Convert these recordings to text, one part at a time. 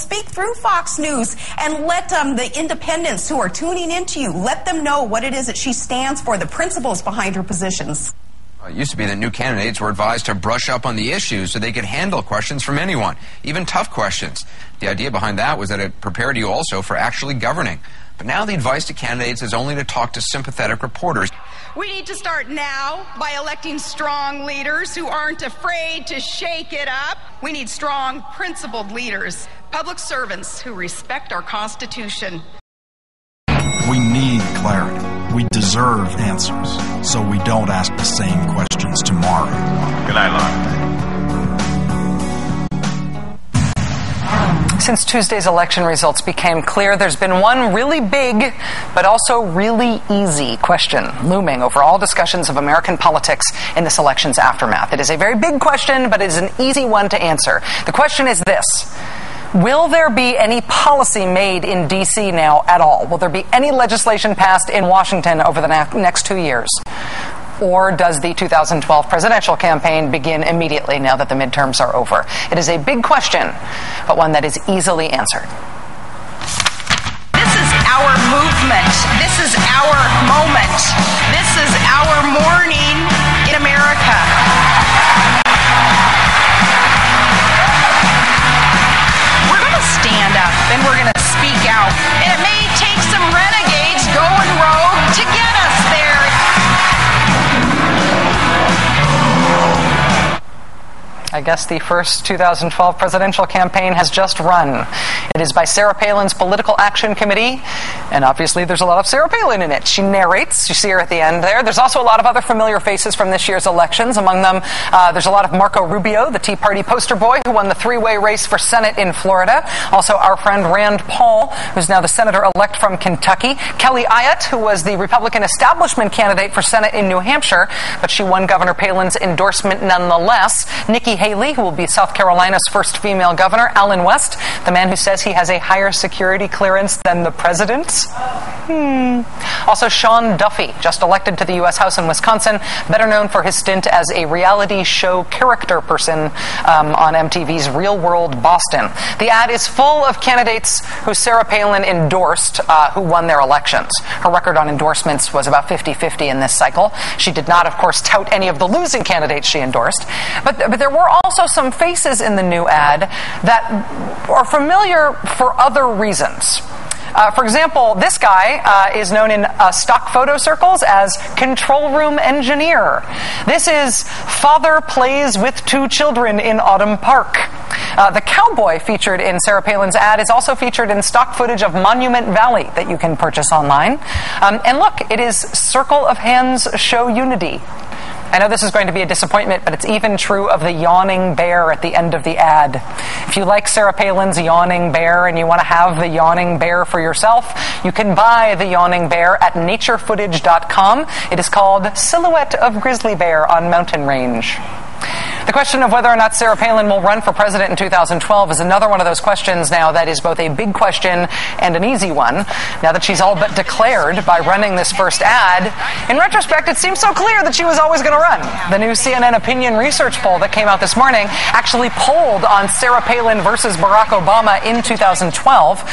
speak through Fox News and let the independents who are tuning into you, let them know what it is that she stands for, the principles behind her positions. It used to be that new candidates were advised to brush up on the issues so they could handle questions from anyone, even tough questions. The idea behind that was that it prepared you also for actually governing. But now the advice to candidates is only to talk to sympathetic reporters. We need to start now by electing strong leaders who aren't afraid to shake it up. We need strong, principled leaders, public servants who respect our Constitution. We need clarity. We deserve answers, so we don't ask the same questions tomorrow. Good night, Lauren. Since Tuesday's election results became clear, there's been one really big, but also really easy question looming over all discussions of American politics in this election's aftermath. It is a very big question, but it is an easy one to answer. The question is this: will there be any policy made in D.C. now at all? Will there be any legislation passed in Washington over the next 2 years? Or does the 2012 presidential campaign begin immediately now that the midterms are over? It is a big question, but one that is easily answered. This is our movement. This is our moment. This is our morning in America. We're going to stand up and we're going to speak out. And it may take some renegades going rogue to get us there. I guess the first 2012 presidential campaign has just run. It is by Sarah Palin's Political Action Committee, and obviously there's a lot of Sarah Palin in it. She narrates. You see her at the end there. There's also a lot of other familiar faces from this year's elections. Among them, there's a lot of Marco Rubio, the Tea Party poster boy who won the three-way race for Senate in Florida. Also our friend Rand Paul, who's now the senator-elect from Kentucky. Kelly Ayotte, who was the Republican establishment candidate for Senate in New Hampshire, but she won Governor Palin's endorsement nonetheless. Nikki Haley, who will be South Carolina's first female governor. Alan West, the man who says he has a higher security clearance than the president. Also Sean Duffy, just elected to the U.S. House in Wisconsin, better known for his stint as a reality show character person on MTV's Real World Boston. The ad is full of candidates who Sarah Palin endorsed who won their elections. Her record on endorsements was about 50-50 in this cycle. She did not, of course, tout any of the losing candidates she endorsed. But there were also some faces in the new ad that are familiar for other reasons. For example, this guy is known in stock photo circles as Control Room Engineer. This is Father Plays with Two Children in Autumn Park. The cowboy featured in Sarah Palin's ad is also featured in stock footage of Monument Valley that you can purchase online. And look, it is Circle of Hands Show Unity. I know this is going to be a disappointment, but it's even true of the yawning bear at the end of the ad. If you like Sarah Palin's yawning bear and you want to have the yawning bear for yourself, you can buy the yawning bear at naturefootage.com. It is called Silhouette of Grizzly Bear on Mountain Range. The question of whether or not Sarah Palin will run for president in 2012 is another one of those questions now that is both a big question and an easy one. Now that she's all but declared by running this first ad, in retrospect, it seems so clear that she was always going to run. The new CNN opinion research poll that came out this morning actually polled on Sarah Palin versus Barack Obama in 2012.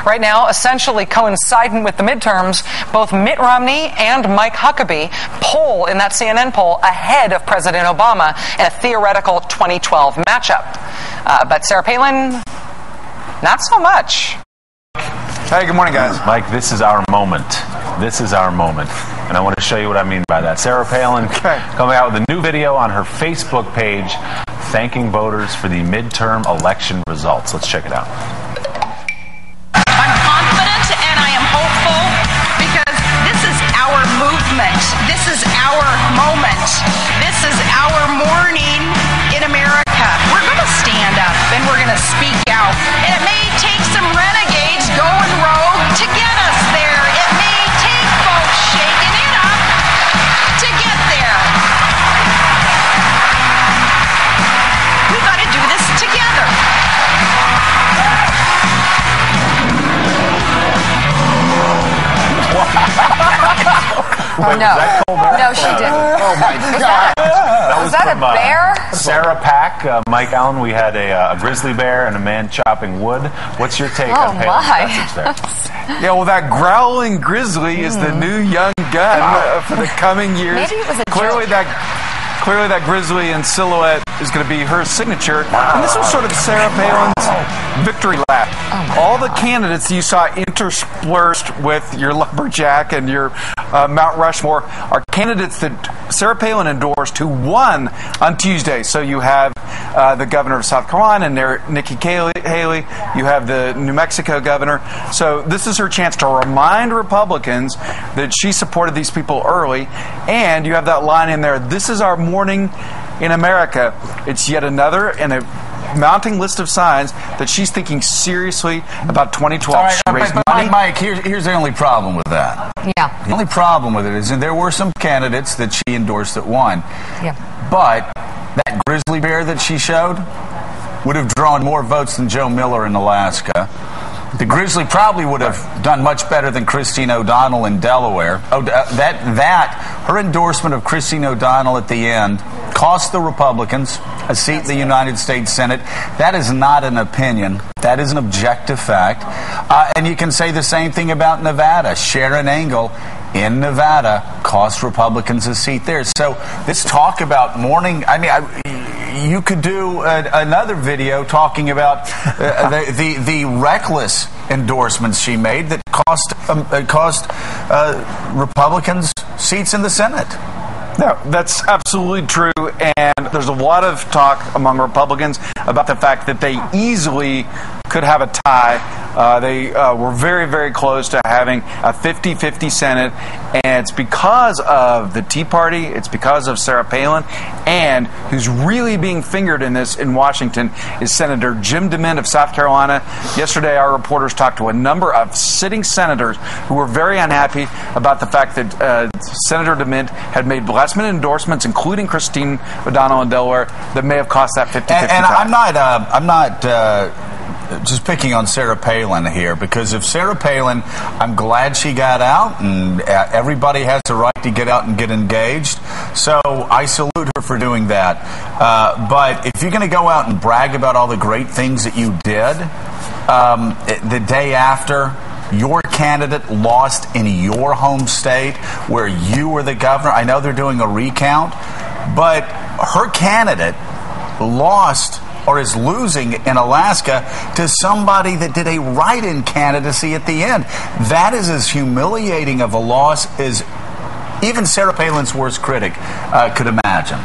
Right now, essentially coinciding with the midterms, both Mitt Romney and Mike Huckabee poll in that CNN poll ahead of President Obama in a theoretical 2012 matchup. But Sarah Palin, not so much. Hey, good morning, guys. Mike, this is our moment. This is our moment. And I want to show you what I mean by that. Sarah Palin coming out with a new video on her Facebook page thanking voters for the midterm election results. Let's check it out. I'm confident and I am hopeful because this is our movement. This is our moment. This is our morning in America. We're going to stand up and we're going to speak out. And it may take some renegades going rogue to get us there. It may take folks shaking it up to get there. We've got to do this together. Wait, no, she didn't. Oh my God. That was that from, a bear? Sarah Pack, Mike Allen. We had a grizzly bear and a man chopping wood. What's your take on Palin's message there? Yeah, well, that growling grizzly is the new young gun for the coming years. Maybe it was a Clearly joke. Clearly that grizzly in silhouette is going to be her signature. And this was sort of Sarah Palin's victory lap. All the candidates you saw interspersed with your lumberjack and your Mount Rushmore are candidates that Sarah Palin endorsed who won on Tuesday. So you have the governor of South Carolina, and Nikki Haley. You have the New Mexico governor. So this is her chance to remind Republicans that she supported these people early. And you have that line in there, this is our morning in America. It's yet another in a mounting list of signs that she's thinking seriously about 2012. All right, she raised money. Mike, here's the only problem with that. Yeah. The only problem with it is that there were some candidates that she endorsed that won. Yeah. But that grizzly bear that she showed would have drawn more votes than Joe Miller in Alaska. The grizzly probably would have done much better than Christine O'Donnell in Delaware. Her endorsement of Christine O'Donnell at the end cost the Republicans a seat in the United States Senate. That is not an opinion. That is an objective fact. And you can say the same thing about Nevada. Sharon Engel in Nevada cost Republicans a seat there. So this talk about morning, you could do another video talking about the reckless endorsements she made that cost Republicans seats in the Senate. No, that's absolutely true, and there's a lot of talk among Republicans about the fact that they easily could have a tie. They were very, very close to having a 50-50 Senate, and it's because of the Tea Party, it's because of Sarah Palin, and who's really being fingered in this in Washington is Senator Jim DeMint of South Carolina. Yesterday, our reporters talked to a number of sitting senators who were very unhappy about the fact that Senator DeMint had made last-minute endorsements, including Christine O'Donnell in Delaware, that may have cost that 50-50 And tie. I'm not just picking on Sarah Palin here, because if Sarah Palin, I'm glad she got out, and everybody has a right to get out and get engaged, so I salute her for doing that. But if you're going to go out and brag about all the great things that you did the day after your candidate lost in your home state where you were the governor, I know they're doing a recount, but her candidate lost or is losing in Alaska to somebody that did a write-in candidacy at the end. That is as humiliating of a loss as even Sarah Palin's worst critic could imagine.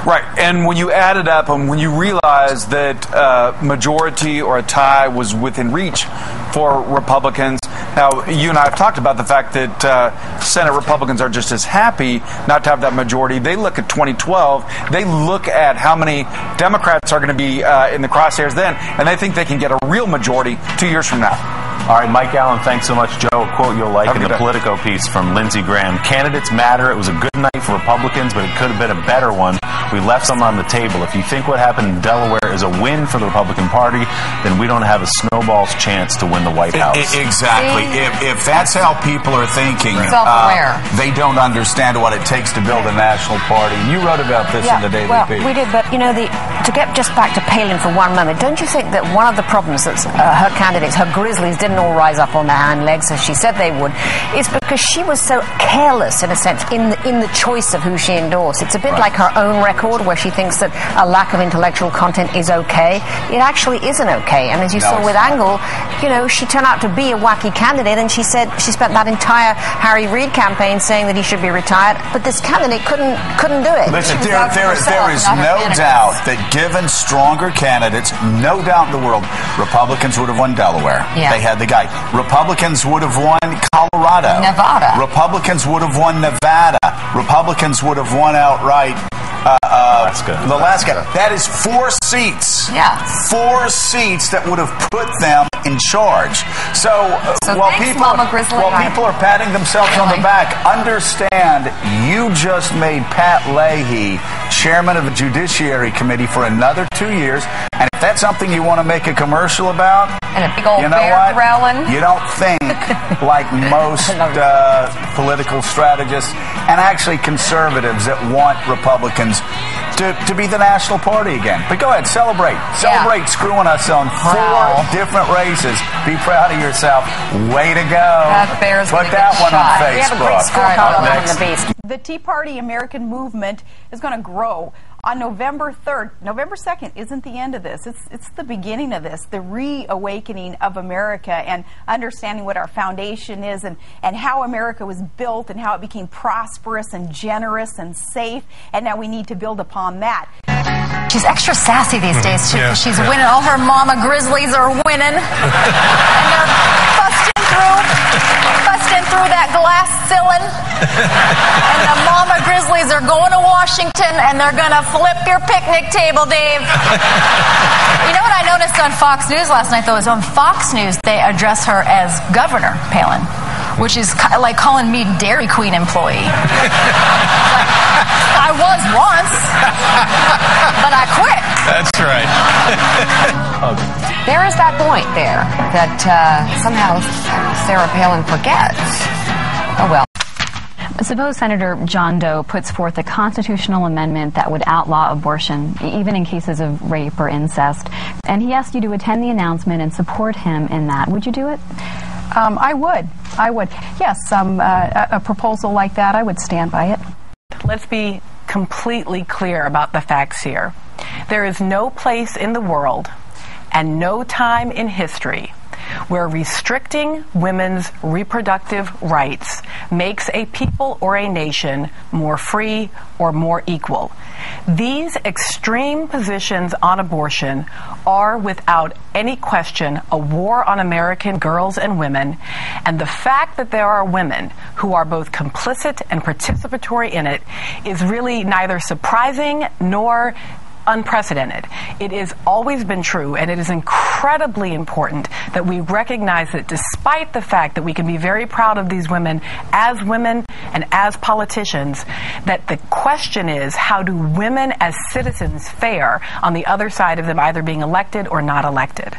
Right, and when you add it up and when you realize that majority or a tie was within reach for Republicans, now you and I have talked about the fact that Senate Republicans are just as happy not to have that majority. They look at 2012, they look at how many Democrats are going to be in the crosshairs then, and they think they can get a real majority 2 years from now. All right, Mike Allen, thanks so much. Joe, a quote you'll like in the Politico piece from Lindsey Graham. Candidates matter. It was a good night for Republicans, but it could have been a better one. We left some on the table. If you think what happened in Delaware is a win for the Republican Party, then we don't have a snowball's chance to win the White House. Exactly. If that's how people are thinking, they don't understand what it takes to build a national party. You wrote about this in the Daily Beat. We did, but to get just back to Palin for one moment, don't you think that one of the problems that her candidates, her grizzlies, didn't all rise up on their hind legs as she said they would, is because she was so careless, in a sense, in the choice of who she endorsed. It's a bit like her own record, where she thinks that a lack of intellectual content is okay. It actually isn't okay. And as you saw with Engel, she turned out to be a wacky candidate, and she said she spent that entire Harry Reid campaign saying that he should be retired, but this candidate couldn't do it. Listen, there is no doubt that given stronger candidates, no doubt in the world, Republicans would have won Delaware. Yeah. They had the guy. Republicans would have won Colorado. Nevada. Republicans would have won Nevada. Republicans would have won outright Alaska. That is 4 seats. Yeah. 4 seats that would have put them in charge. So while people are patting themselves on the back, understand you just made Pat Leahy chairman of the Judiciary Committee for another 2 years. And if that's something you want to make a commercial about, And a big old you know bear what? growling. You don't think like most political strategists and actually conservatives that want Republicans to be the national party again. But go ahead, celebrate. Celebrate screwing us on 4 different races. Be proud of yourself. Way to go. That bear's Put gonna that get one shot. on Facebook. We have a great scorecard on the beast. The Tea Party American movement is going to grow. On November 3rd, November 2nd isn't the end of this. It's the beginning of this, the reawakening of America and understanding what our foundation is and how America was built and how it became prosperous and generous and safe. And now we need to build upon that. She's extra sassy these days, too, because she's winning. All her mama Grizzlies are winning. And they're busting through that glass ceiling. And the mama Grizzlies are going to Washington, and they're going to flip your picnic table, Dave. You know what I noticed on Fox News last night, though, is on Fox News, they address her as Governor Palin, which is like calling me Dairy Queen employee. I was once, but I quit. That's right. There is that point there that somehow Sarah Palin forgets. Oh, well. Suppose Senator John Doe puts forth a constitutional amendment that would outlaw abortion, even in cases of rape or incest, and he asked you to attend the announcement and support him in that. Would you do it? I would. Yes, a proposal like that, I would stand by it. Let's be completely clear about the facts here. There is no place in the world and no time in history where restricting women's reproductive rights makes a people or a nation more free or more equal. These extreme positions on abortion are, without any question, a war on American girls and women, and the fact that there are women who are both complicit and participatory in it is really neither surprising nor unprecedented. It has always been true, and it is incredibly important that we recognize that despite the fact that we can be very proud of these women and as politicians, that the question is, how do women as citizens fare on the other side of them either being elected or not elected?